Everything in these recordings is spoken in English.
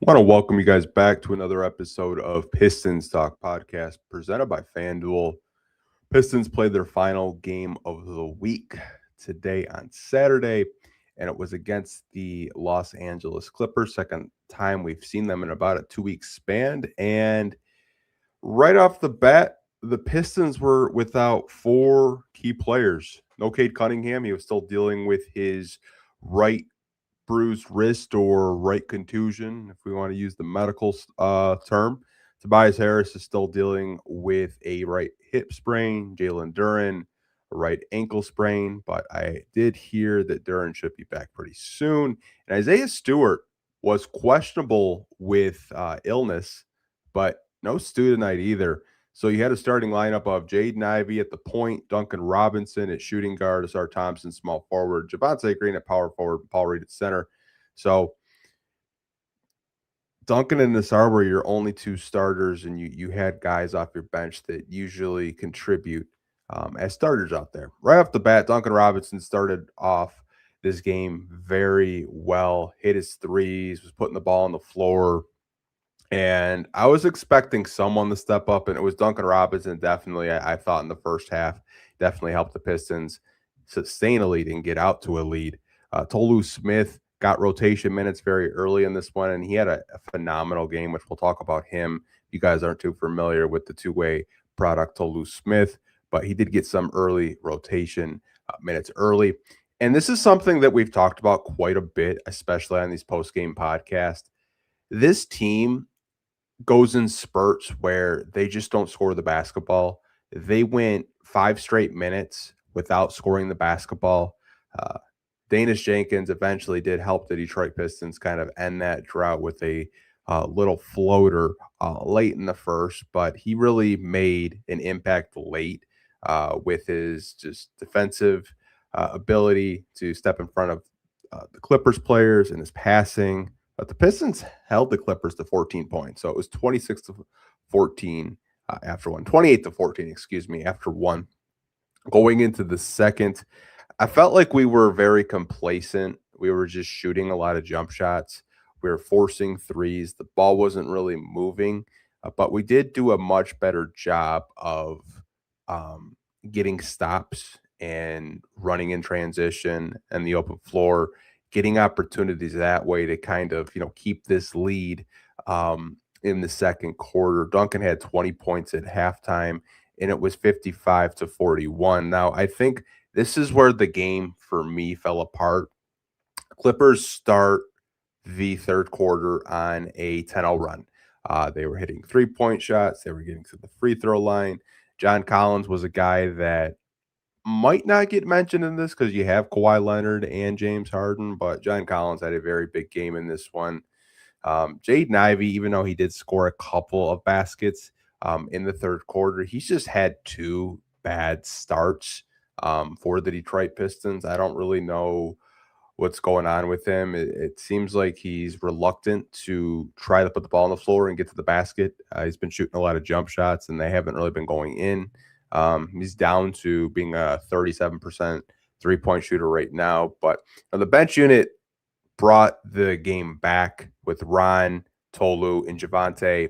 I want to welcome you guys back to another episode of Pistons Talk Podcast presented by FanDuel. Pistons played their final game of the week today on Saturday, and it was against the Los Angeles Clippers. Second time we've seen them in about a 2-week span. And right off the bat, the Pistons were without four key players. No Cade Cunningham. He was still dealing with his right bruised wrist or right contusion, if we want to use the medical term. Tobias Harris is still dealing with a right hip sprain. Jalen Duren, a right ankle sprain. But I did hear that Duren should be back pretty soon. And Isaiah Stewart was questionable with illness, but no Stu tonight either. So you had a starting lineup of Jaden Ivey at the point, Duncan Robinson at shooting guard, Asar Thompson small forward, Javonte Green at power forward, Paul Reed at center. So Duncan and Asar were your only two starters, and you had guys off your bench that usually contribute as starters out there. Right off the bat, Duncan Robinson started off this game very well, hit his threes, was putting the ball on the floor. And I was expecting someone to step up, and it was Duncan Robinson. Definitely, I thought in the first half, definitely helped the Pistons sustain a lead and get out to a lead. Tolu Smith got rotation minutes very early in this one, and he had a phenomenal game, which we'll talk about him. You guys aren't too familiar with the two-way product, Tolu Smith, but he did get some early rotation minutes early. And this is something that we've talked about quite a bit, especially on these post-game podcasts. This team goes in spurts where they just don't score the basketball. They went 5 straight minutes without scoring the basketball. Danish Jenkins eventually did help the Detroit Pistons kind of end that drought with a little floater late in the first, but he really made an impact late with his just defensive ability to step in front of the Clippers players and his passing. But the Pistons held the Clippers to 14 points. So it was 26 to 14 after one, 28 to 14, excuse me, after one. Going into the second, I felt like we were very complacent. We were just shooting a lot of jump shots. We were forcing threes. The ball wasn't really moving, but we did do a much better job of getting stops and running in transition and the open floor, getting opportunities that way to kind of, keep this lead in the second quarter. Duncan had 20 points at halftime, and it was 55 to 41. Now, I think this is where the game for me fell apart. Clippers start the third quarter on a 10-0 run. They were hitting three-point shots. They were getting to the free throw line. John Collins was a guy that might not get mentioned in this because you have Kawhi Leonard and James Harden, but John Collins had a very big game in this one. Jaden Ivey, even though he did score a couple of baskets in the third quarter, he's just had 2 bad starts for the Detroit Pistons. I don't really know what's going on with him. It seems like he's reluctant to try to put the ball on the floor and get to the basket. He's been shooting a lot of jump shots, and they haven't really been going in. He's down to being a 37% three-point shooter right now. But the bench unit brought the game back with Ron, Tolu, and Javonte,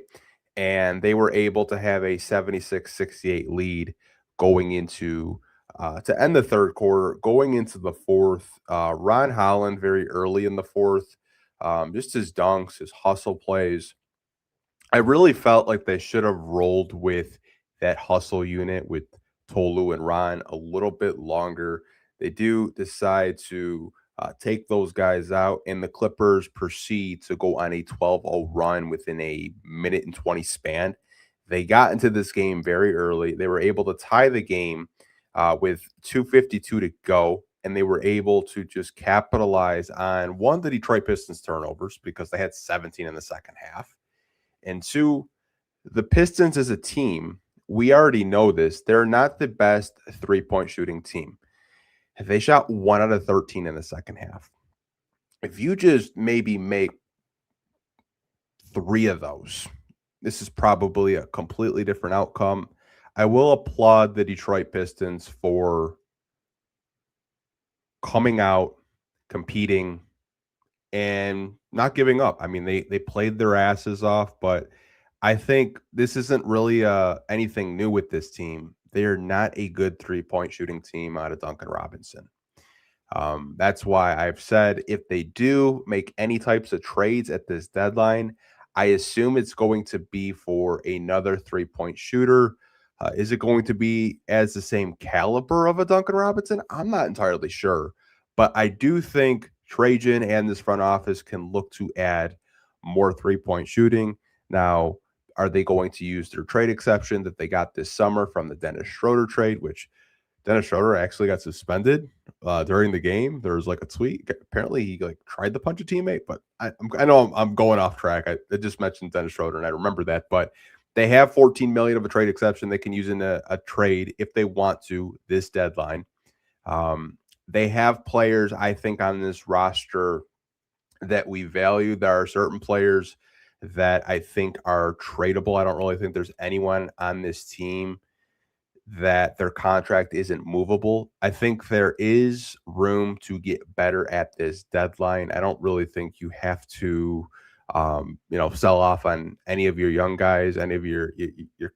and they were able to have a 76-68 lead going into to end the third quarter. Going into the fourth, Ron Holland very early in the fourth, just his dunks, his hustle plays. I really felt like they should have rolled with that hustle unit with Tolu and Ron a little bit longer. They do decide to take those guys out, and the Clippers proceed to go on a 12-0 run within a minute and 20 span. They got into this game very early. They were able to tie the game with 2:52 to go, and they were able to just capitalize on, one, the Detroit Pistons turnovers because they had 17 in the second half, and 2, the Pistons as a team. We already know this. They're not the best three-point shooting team. They shot 1 out of 13 in the second half. If you just maybe make 3 of those, this is probably a completely different outcome. I will applaud the Detroit Pistons for coming out, competing, and not giving up. I mean, they played their asses off, but I think this isn't really anything new with this team. They are not a good 3-point shooting team out of Duncan Robinson. That's why I've said if they do make any types of trades at this deadline, I assume it's going to be for another 3-point shooter. Is it going to be as the same caliber of a Duncan Robinson? I'm not entirely sure, but I do think Trajan and this front office can look to add more 3-point shooting. Now, are they going to use their trade exception that they got this summer from the Dennis Schroeder trade, which Dennis Schroeder actually got suspended during the game? There was like a tweet. Apparently, he like tried to punch a teammate, but I know I'm going off track. I just mentioned Dennis Schroeder, and I remember that. But they have 14 million of a trade exception they can use in a trade if they want to this deadline. They have players, I think, on this roster that we value. There are certain players that I think are tradable. I don't really think there's anyone on this team that their contract isn't movable. I think there is room to get better at this deadline. I don't really think you have to, sell off on any of your young guys, any of your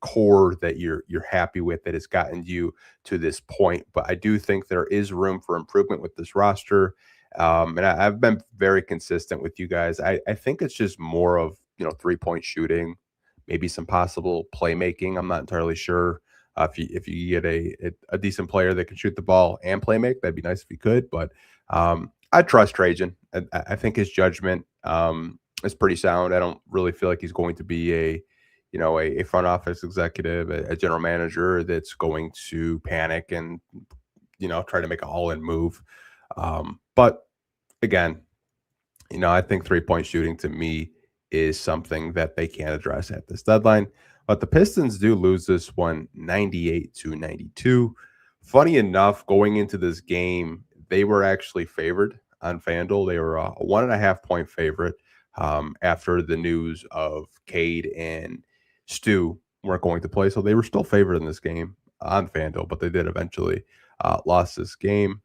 core that you're happy with that has gotten you to this point. But I do think there is room for improvement with this roster. And I've been very consistent with you guys. I think it's just more of 3-point shooting, maybe some possible playmaking. I'm not entirely sure. If you get a decent player that can shoot the ball and play make, that'd be nice if you could. But I trust Trajan. I think his judgment is pretty sound. I don't really feel like he's going to be a front office executive, a general manager that's going to panic and try to make an all-in move. But again, I think 3-point shooting to me is something that they can address at this deadline. But the Pistons do lose this one 98-92. Funny enough, going into this game, they were actually favored on FanDuel. They were a 1.5-point favorite after the news of Cade and Stu weren't going to play. So they were still favored in this game on FanDuel, but they did eventually lose this game.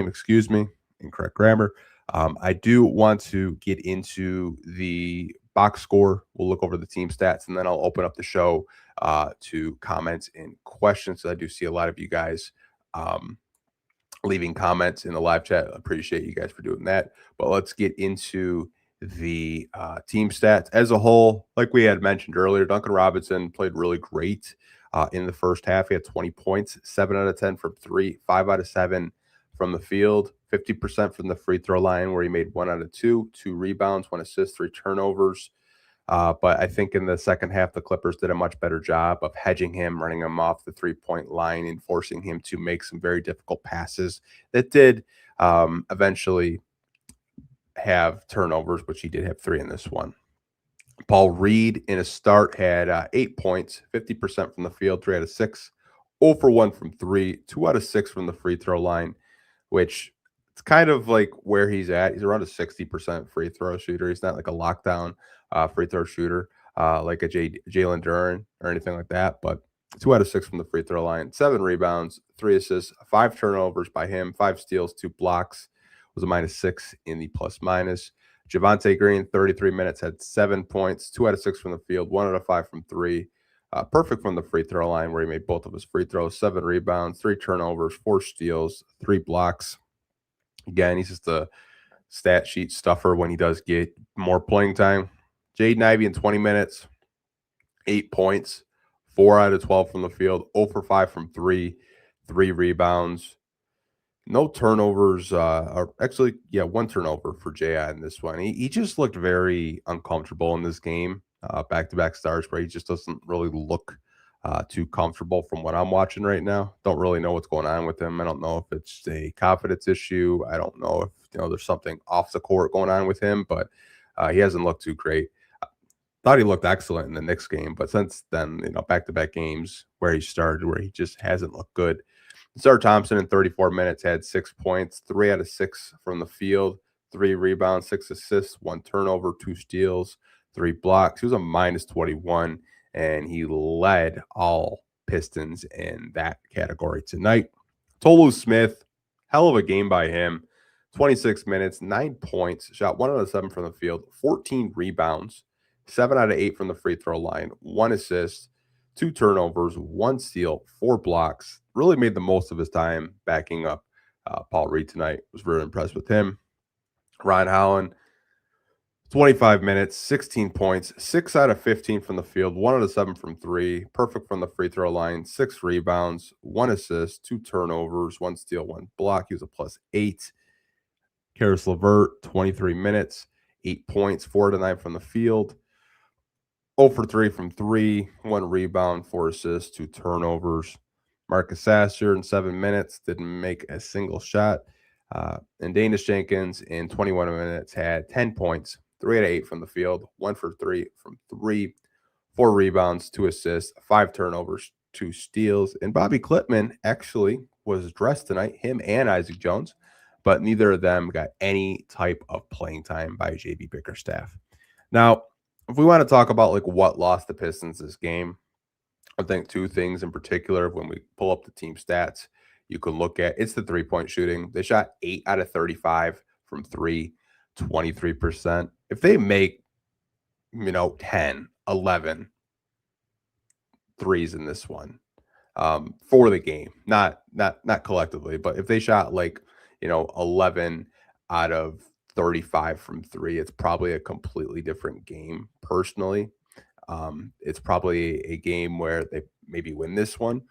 Excuse me, incorrect grammar. I do want to get into the box score. We'll look over the team stats, and then I'll open up the show to comments and questions. So I do see a lot of you guys leaving comments in the live chat. I appreciate you guys for doing that. But let's get into the team stats as a whole. Like we had mentioned earlier, Duncan Robinson played really great in the first half. He had 20 points, 7 out of 10 from 3, 5 out of 7 from the field, 50% from the free throw line, where he made 1 out of 2, 2 rebounds, 1 assist, 3 turnovers. But I think in the second half, the Clippers did a much better job of hedging him, running him off the 3-point line, and forcing him to make some very difficult passes that did eventually have turnovers, which he did have 3 in this one. Paul Reed in a start had 8 points, 50% from the field, 3 out of 6, 0 for 1 from 3, 2 out of 6 from the free throw line, which it's kind of like where he's at. He's around a 60% free throw shooter. He's not like a lockdown free throw shooter like a Jalen Duren or anything like that, but 2 out of 6 from the free throw line, 7 rebounds, 3 assists, 5 turnovers by him, 5 steals, 2 blocks, was a -6 in the plus-minus. Javonte Green, 33 minutes, had 7 points, 2 out of 6 from the field, 1 out of 5 from 3. Perfect from the free throw line where he made both of his free throws, 7 rebounds, 3 turnovers, 4 steals, 3 blocks. Again, he's just a stat sheet stuffer when he does get more playing time. Jaden Ivey in 20 minutes, 8 points, 4 out of 12 from the field, 0 for 5 from 3, 3 rebounds. No turnovers, or actually, 1 turnover for J.I. in this one. He just looked very uncomfortable in this game, back-to-back starts where he just doesn't really look too comfortable from what I'm watching right now. Don't really know what's going on with him. I don't know if it's a confidence issue. I don't know if there's something off the court going on with him, but he hasn't looked too great. Thought he looked excellent in the Knicks game, but since then, back-to-back games where he started, where he just hasn't looked good. Sar Thompson in 34 minutes had 6 points, 3 out of 6 from the field, 3 rebounds, 6 assists, 1 turnover, 2 steals, 3 blocks. He was a -21, and he led all Pistons in that category tonight. Tolu Smith, hell of a game by him. 26 minutes, 9 points, shot 1 out of 7 from the field, 14 rebounds, 7 out of 8 from the free throw line, 1 assist, 2 turnovers, 1 steal, 4 blocks. Really made the most of his time backing up Paul Reed tonight. Was very impressed with him. Ryan Howland, 25 minutes, 16 points, 6 out of 15 from the field, 1 out of 7 from 3, perfect from the free throw line, 6 rebounds, 1 assist, 2 turnovers, 1 steal, 1 block. He was a +8. Karis LeVert, 23 minutes, 8 points, 4 out of 9 from the field, 0 for 3 from 3, 1 rebound, 4 assists, 2 turnovers. Marcus Sasser in 7 minutes didn't make a single shot. And Danish Jenkins in 21 minutes had 10 points, 3 out of 8 from the field, 1 for 3 from 3, 4 rebounds, 2 assists, 5 turnovers, 2 steals. And Bobby Klitman actually was dressed tonight, him and Isaac Jones, but neither of them got any type of playing time by JB Bickerstaff. Now, if we want to talk about like what lost the Pistons this game, I think 2 things in particular. When we pull up the team stats, you can look at, it's the 3-point shooting. They shot 8 out of 35 from 3, 23%. If they make, 10, 11 threes in this one for the game, not collectively, but if they shot 11 out of 35 from 3, it's probably a completely different game personally. It's probably a game where they maybe win this one.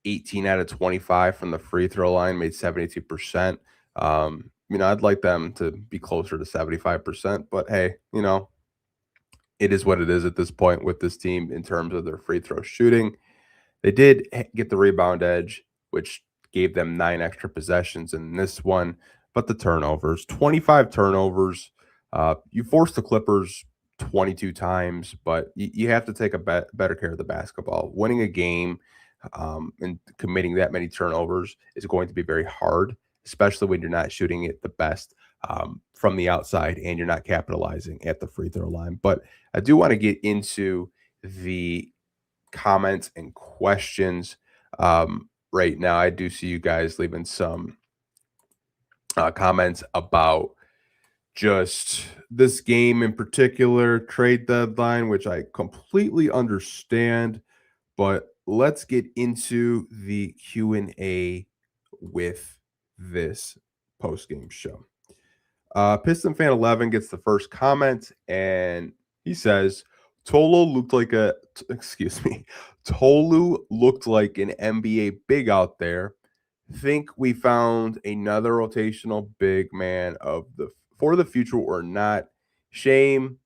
18 out of 25 from the free throw line, made 72%. I'd like them to be closer to 75%, but hey, it is what it is at this point with this team in terms of their free throw shooting. They did get the rebound edge, which gave them 9 extra possessions in this one, but the turnovers, 25 turnovers. You forced the Clippers 22 times, but you have to take a better care of the basketball. Winning a game and committing that many turnovers is going to be very hard, especially when you're not shooting it the best from the outside and you're not capitalizing at the free throw line. But I do want to get into the comments and questions right now. I do see you guys leaving some comments about just this game in particular, trade deadline, which I completely understand. But let's get into the Q&A with this post-game show. Piston Fan 11 gets the first comment, and he says, Tolu looked like an NBA big out there. Think we found another rotational big man for the future or not. Shame.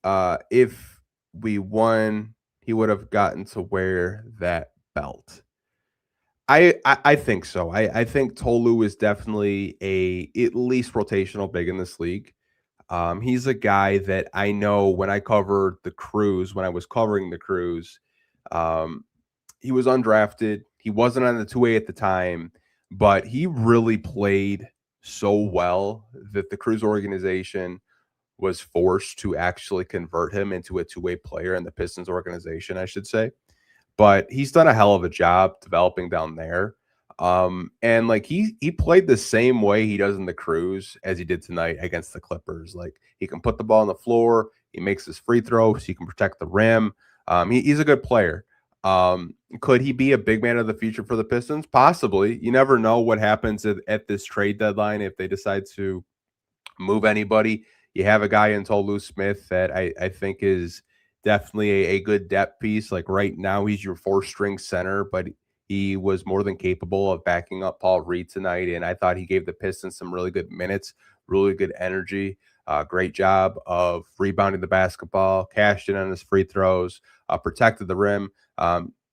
If we won, he would have gotten to wear that belt. I think so. I think Tolu is definitely at least rotational big in this league. He's a guy that I know when I covered the Crews, when I was covering the Crews, he was undrafted. He wasn't on the 2A at the time, but he really played so well that the Crews organization was forced to actually convert him into a 2-way player in the Pistons organization, I should say. But he's done a hell of a job developing down there. And like he played the same way he does in the Crews as he did tonight against the Clippers. Like he can put the ball on the floor, he makes his free throws, he can protect the rim. He's a good player. Could he be a big man of the future for the Pistons? Possibly. You never know what happens at this trade deadline if they decide to move anybody. You have a guy in Tolu Smith that I think is definitely a good depth piece. Like right now, he's your 4-string center, but he was more than capable of backing up Paul Reed tonight. And I thought he gave the Pistons some really good minutes, really good energy. Great job of rebounding the basketball, cashed in on his free throws, protected the rim.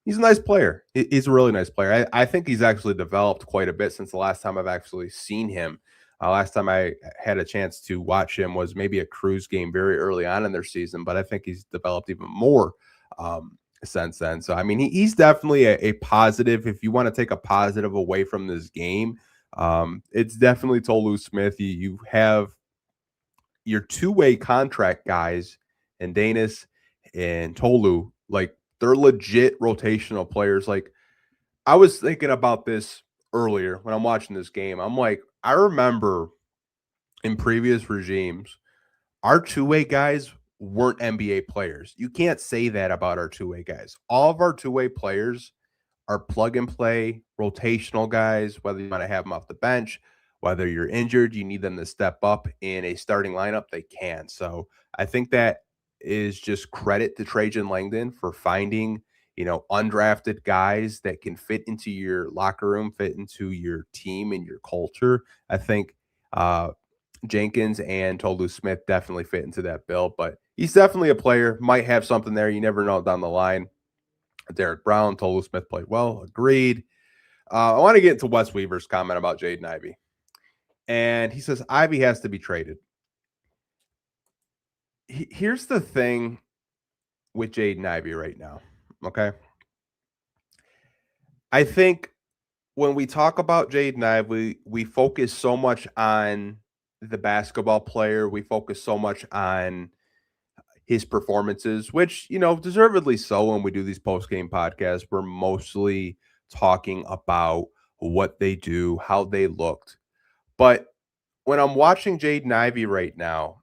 He's a nice player. He's a really nice player. I think he's actually developed quite a bit since the last time I've actually seen him. Last time I had a chance to watch him was maybe a Crews game very early on in their season, but I think he's developed even more since then. So, I mean, he's definitely a positive. If you want to take a positive away from this game, it's definitely Tolu Smith. You have your 2-way contract guys and Danis and Tolu, like they're legit rotational players. Like I was thinking about this earlier when I'm watching this game. I'm like, I remember in previous regimes, our two-way guys weren't NBA players. You can't say that about our two-way guys. All of our two-way players are plug and play, rotational guys, whether you want to have them off the bench, whether you're injured, you need them to step up in a starting lineup, they can. So I think that is just credit to Trajan Langdon for finding, undrafted guys that can fit into your locker room, fit into your team and your culture. I think Jenkins and Tolu Smith definitely fit into that bill, but he's definitely a player, might have something there. You never know down the line. Derek Brown, Tolu Smith played well. Agreed. I want to get into Wes Weaver's comment about Jaden Ivey. And he says, Ivey has to be traded. Here's the thing with Jaden Ivey right now, okay? I think when we talk about Jaden Ivey, we focus so much on the basketball player. We focus so much on his performances, which, deservedly so. When we do these post-game podcasts, we're mostly talking about what they do, how they looked. But when I'm watching Jaden Ivey right now,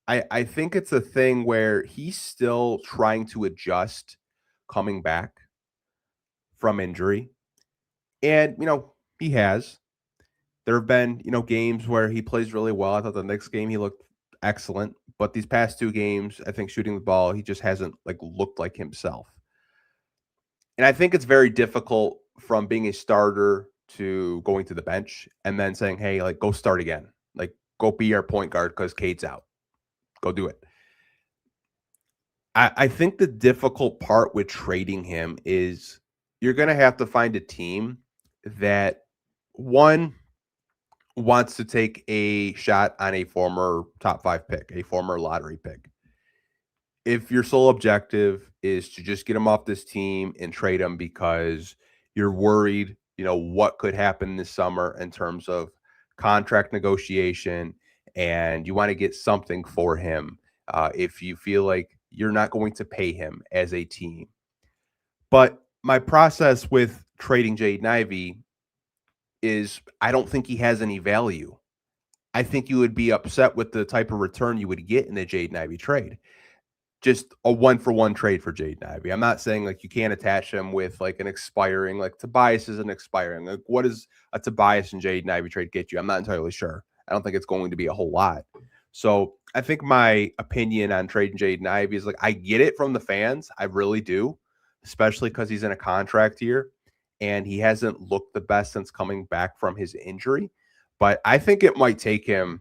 I think it's a thing where he's still trying to adjust coming back from injury. And, he has. There have been, games where he plays really well. I thought the next game he looked excellent. But these past two games, I think shooting the ball, he just hasn't looked like himself. And I think it's very difficult from being a starter to going to the bench and then saying, hey, go start again. Go be our point guard because Cade's out. Go do it. I think the difficult part with trading him is you're going to have to find a team that, one, wants to take a shot on a former top 5 pick, a former lottery pick. If your sole objective is to just get him off this team and trade him because you're worried, what could happen this summer in terms of contract negotiation, and you want to get something for him, if you feel like you're not going to pay him as a team. But my process with trading Jaden Ivey is I don't think he has any value. I think you would be upset with the type of return you would get in a Jaden Ivey trade. Just a 1-for-1 trade for Jaden Ivey. I'm not saying you can't attach him with an expiring, Tobias isn't expiring. What does a Tobias and Jaden Ivey trade get you? I'm not entirely sure. I don't think it's going to be a whole lot. So I think my opinion on trading Jaden Ivey is I get it from the fans. I really do, especially because he's in a contract year and he hasn't looked the best since coming back from his injury. But I think it might take him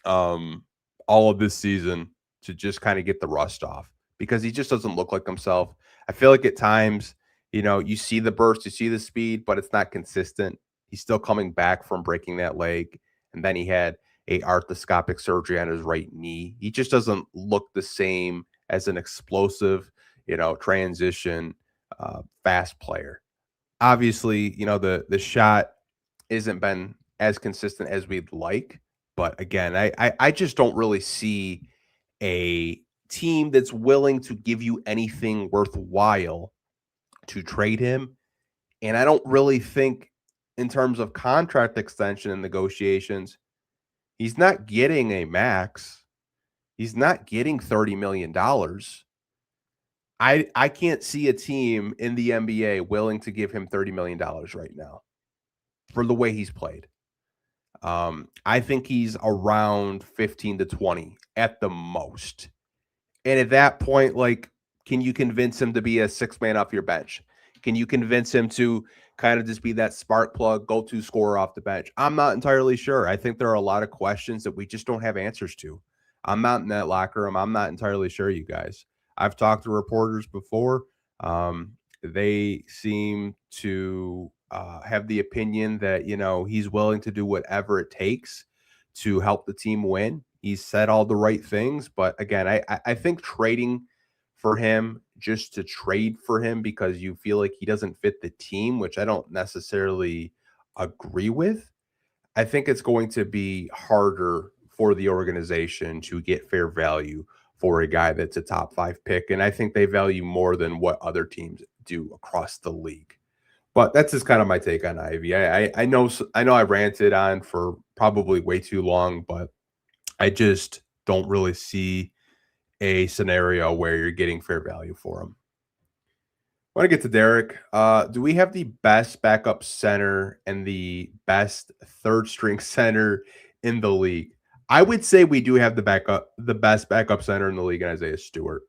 all of this season to just kind of get the rust off because he just doesn't look like himself. I feel like at times, you see the burst, you see the speed, but it's not consistent. He's still coming back from breaking that leg. And then he had a arthroscopic surgery on his right knee. He just doesn't look the same as an explosive, transition, fast player. Obviously, the shot isn't been as consistent as we'd like. But again, I just don't really see a team that's willing to give you anything worthwhile to trade him. And I don't really think in terms of contract extension and negotiations, he's not getting a max. He's not getting $30 million. I can't see a team in the NBA willing to give him $30 million right now for the way he's played. I think he's around 15 to 20 at the most. And at that point, can you convince him to be a 6-man off your bench? Can you convince him to kind of just be that spark plug, go-to scorer off the bench? I'm not entirely sure. I think there are a lot of questions that we just don't have answers to. I'm not in that locker room. I'm not entirely sure, you guys. I've talked to reporters before. They seem to have the opinion that, he's willing to do whatever it takes to help the team win. He's said all the right things. But again, I think trading for him just to trade for him because you feel like he doesn't fit the team, which I don't necessarily agree with. I think it's going to be harder for the organization to get fair value for a guy that's a top 5 pick. And I think they value more than what other teams do across the league. But that's just kind of my take on Ivy. I know I ranted on for probably way too long, but I just don't really see a scenario where you're getting fair value for him. I want to get to Derek. Do we have the best backup center and the best third string center in the league? I would say we do have the best backup center in the league in Isaiah Stewart.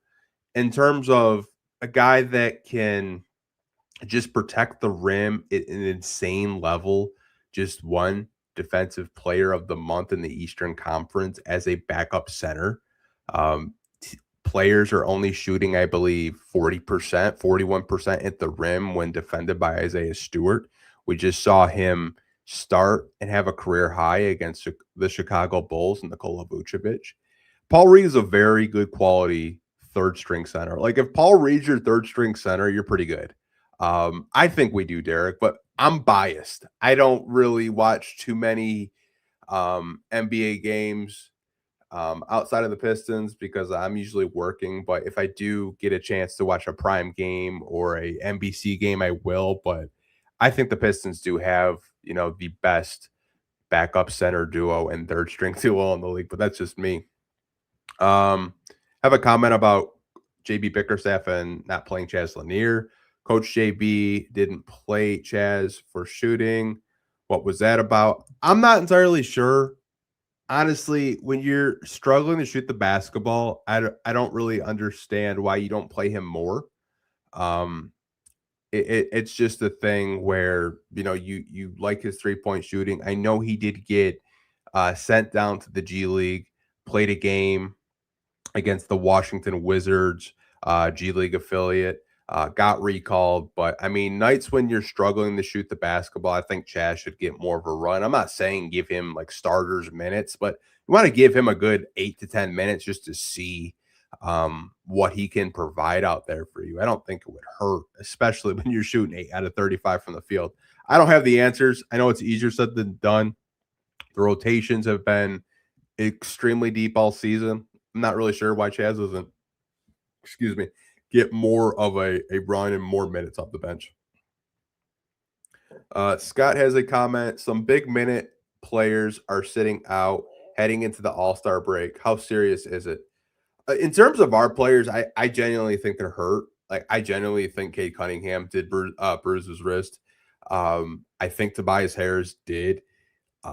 In terms of a guy that can just protect the rim at an insane level, just one defensive player of the month in the Eastern Conference as a backup center. Um, Players are only shooting, I believe, 40%, 41% at the rim when defended by Isaiah Stewart. We just saw him start and have a career high against the Chicago Bulls and Nikola Vucevic. Paul Reed is a very good quality third string center. Like if Paul Reed's your third string center, you're pretty good. I think we do, Derek, but I'm biased. I don't really watch too many NBA games outside of the Pistons because I'm usually working. But if I do get a chance to watch a prime game or a NBC game, I will. But I think the Pistons do have, the best backup center duo and third string duo in the league. But that's just me. Have a comment about JB Bickerstaff and not playing Chaz Lanier. Coach JB didn't play Chaz for shooting. What was that about? I'm not entirely sure. Honestly, when you're struggling to shoot the basketball, I don't really understand why you don't play him more. Um, it's just a thing where you like his 3-point shooting. I know he did get sent down to the G League, played a game against the Washington Wizards, G League affiliate, got recalled. But I mean, nights when you're struggling to shoot the basketball, I think Chaz should get more of a run. I'm not saying give him like starters minutes, but you want to give him a good 8 to 10 minutes just to see what he can provide out there for you. I don't think it would hurt, especially when you're shooting 8 out of 35 from the field. I don't have the answers. I know it's easier said than done. The rotations have been extremely deep all season. I'm not really sure why Chaz doesn't, get more of a run and more minutes off the bench. Scott has a comment. Some big minute players are sitting out heading into the All-Star break. How serious is it? In terms of our players, I genuinely think they're hurt. Like I genuinely think Cade Cunningham did bruise his wrist. I think Tobias Harris did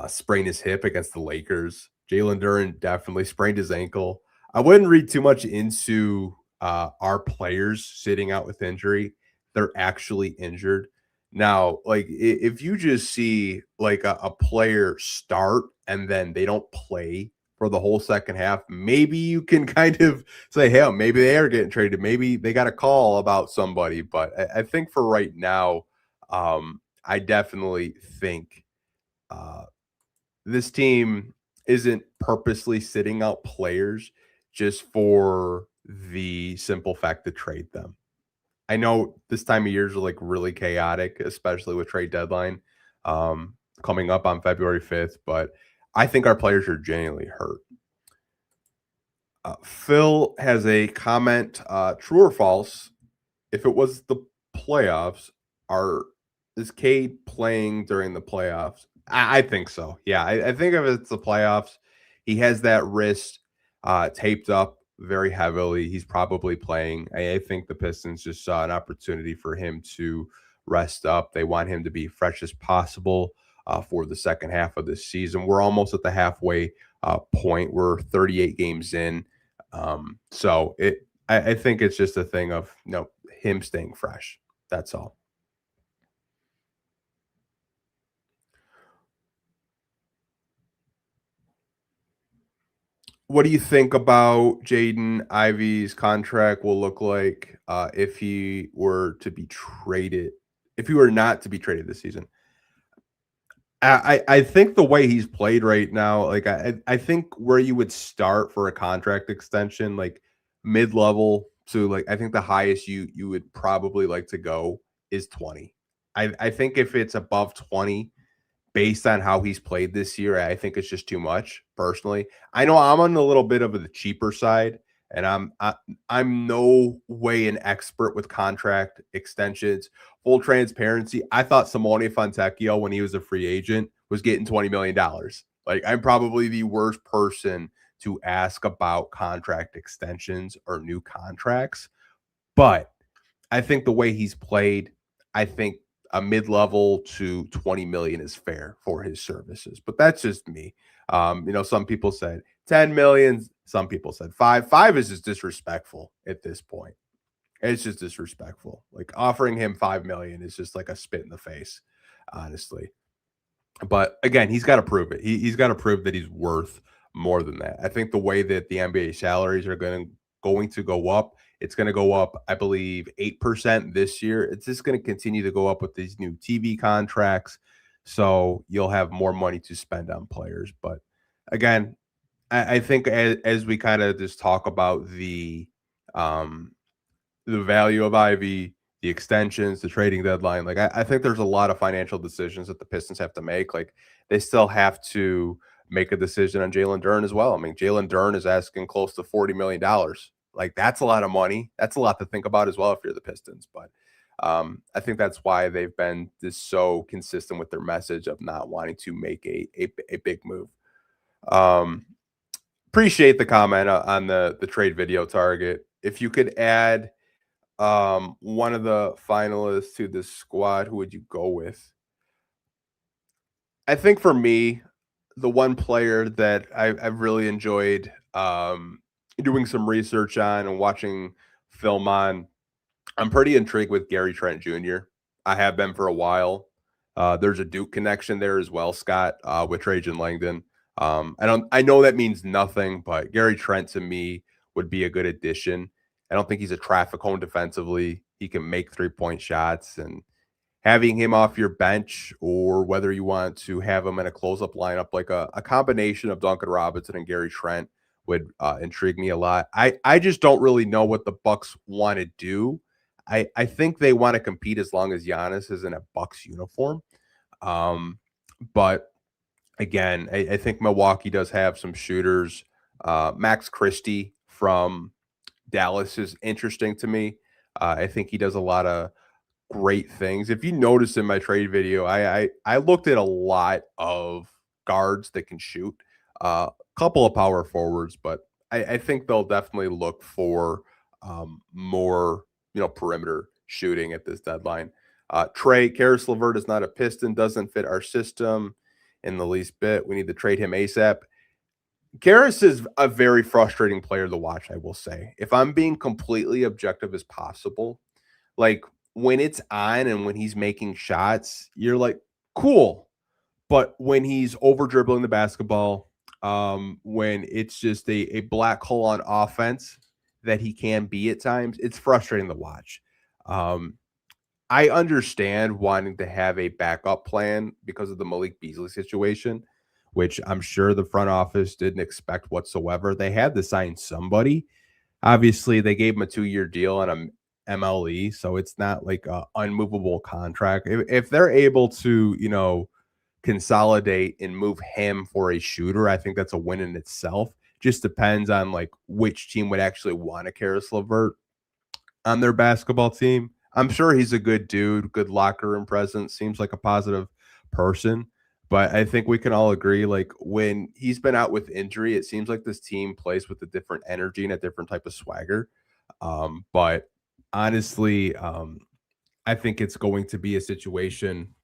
sprain his hip against the Lakers. Jalen Duren definitely sprained his ankle. I wouldn't read too much into our players sitting out with injury. They're actually injured. Now, like if you just see like a player start and then they don't play for the whole second half, maybe you can kind of say, hey, maybe they are getting traded. Maybe they got a call about somebody. But I think for right now, I definitely think this team isn't purposely sitting out players just for the simple fact to trade them. I know this time of year is like really chaotic, especially with trade deadline coming up on February 5th, but I think our players are genuinely hurt. Phil has a comment, true or false, if it was the playoffs, is Cade playing during the playoffs? I think so. Yeah, I think if it's the playoffs, he has that wrist taped up very heavily. He's probably playing. I think the Pistons just saw an opportunity for him to rest up. They want him to be fresh as possible for the second half of this season. We're almost at the halfway point. We're 38 games in. I think it's just a thing of him staying fresh. That's all. What do you think about Jaden Ivey's contract will look like if he were to be traded? If he were not to be traded this season, I think the way he's played right now, like I think where you would start for a contract extension, like mid level to like I think the highest you would probably like to go is 20. I think if it's above 20, based on how he's played this year, I think it's just too much personally. I know I'm on a little bit of the cheaper side. And I'm no way an expert with contract extensions. Full transparency, I thought Simone Fontecchio, when he was a free agent, was getting $20 million. Like, I'm probably the worst person to ask about contract extensions or new contracts. But I think the way he's played, I think a mid-level to 20 million is fair for his services. But that's just me. Some people said 10 million, some people said 5. 5 is just disrespectful at this point. It's just disrespectful. Like, offering him 5 million is just like a spit in the face, honestly. But again, he's got to prove it. He's got to prove that he's worth more than that. I think the way that the NBA salaries are going to go up, it's going to go up, I believe, 8% this year. It's just going to continue to go up with these new TV contracts. So you'll have more money to spend on players. But again, I think as we kind of just talk about the value of Ivy, the extensions, the trading deadline. Like, I think there's a lot of financial decisions that the Pistons have to make. Like, they still have to make a decision on Jalen Duren as well. I mean, Jalen Duren is asking close to $40 million. Like, that's a lot of money. That's a lot to think about as well if you're the Pistons. But I think that's why they've been just so consistent with their message of not wanting to make a big move. Appreciate the comment on the trade video target. If you could add one of the finalists to this squad, who would you go with? I think for me, the one player that I've really enjoyed doing some research on and watching film on, I'm pretty intrigued with Gary Trent Jr. I have been for a while. There's a Duke connection there as well, Scott, with Trajan Langdon. I know that means nothing, but Gary Trent to me would be a good addition. I don't think he's a traffic cone defensively. He can make 3-point shots, and having him off your bench, or whether you want to have him in a close-up lineup, like a combination of Duncan Robinson and Gary Trent would intrigue me a lot. I just don't really know what the Bucks want to do. I think they want to compete as long as Giannis is in a Bucks uniform. But again, I think Milwaukee does have some shooters. Max Christie from Dallas is interesting to me. I think he does a lot of great things. If you notice in my trade video, I looked at a lot of guards that can shoot, a couple of power forwards, but I think they'll definitely look for more, perimeter shooting at this deadline. Karis LeVert is not a Piston, doesn't fit our system in the least bit. We need to trade him ASAP. Karis is a very frustrating player to watch, I will say. If I'm being completely objective as possible, like, when it's on and when he's making shots, you're like, cool. But when he's over dribbling the basketball, when it's just a black hole on offense that he can be at times, it's frustrating to watch. I understand wanting to have a backup plan because of the Malik Beasley situation, which I'm sure the front office didn't expect whatsoever. They had to sign somebody. Obviously, they gave him a 2-year deal on a MLE, so it's not like a unmovable contract. If they're able to, consolidate and move him for a shooter, I think that's a win in itself. Just depends on like which team would actually want a Karis LeVert on their basketball team. I'm sure he's a good dude, good locker room presence, seems like a positive person. But I think we can all agree, like, when he's been out with injury, it seems like this team plays with a different energy and a different type of swagger. But honestly, I think it's going to be a situation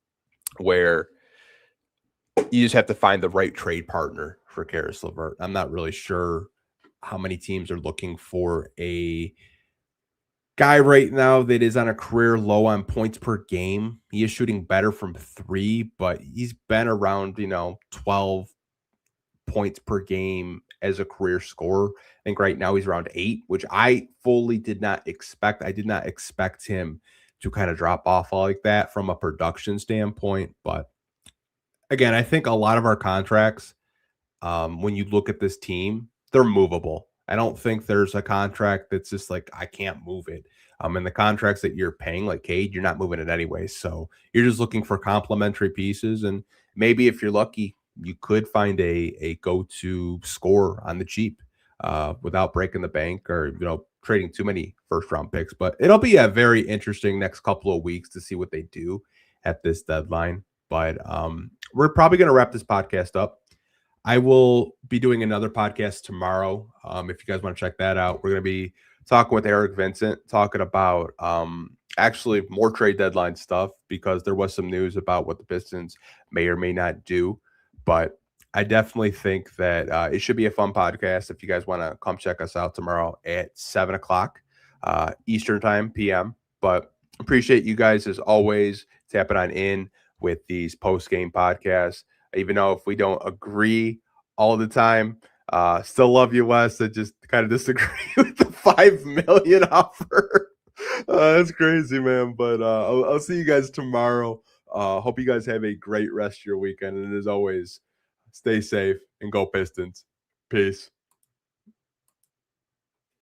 where you just have to find the right trade partner for Karis LeVert. I'm not really sure how many teams are looking for a guy right now that is on a career low on points per game. He is shooting better from 3, but he's been around, 12 points per game as a career scorer. I think right now he's around 8, which I fully did not expect. I did not expect him to kind of drop off like that from a production standpoint. But again, I think a lot of our contracts, when you look at this team, they're movable. I don't think there's a contract that's just like, I can't move it. And the contracts that you're paying, like Cade, you're not moving it anyway. So you're just looking for complementary pieces. And maybe if you're lucky, you could find a go-to scorer on the cheap. without breaking the bank or trading too many first round picks. But it'll be a very interesting next couple of weeks to see what they do at this deadline. But we're probably going to wrap this podcast up. I will be doing another podcast tomorrow. If you guys want to check that out, we're going to be talking with Eric Vincent, talking about actually more trade deadline stuff, because there was some news about what the Pistons may or may not do. But I definitely think that it should be a fun podcast. If you guys want to come check us out tomorrow at 7 o'clock Eastern time, PM. But appreciate you guys, as always, tapping on in with these post-game podcasts. Even though if we don't agree all the time, still love you, Wes. I just kind of disagree with the $5 million offer. That's crazy, man. But I'll see you guys tomorrow. Hope you guys have a great rest of your weekend. And as always, stay safe and go Pistons. Peace.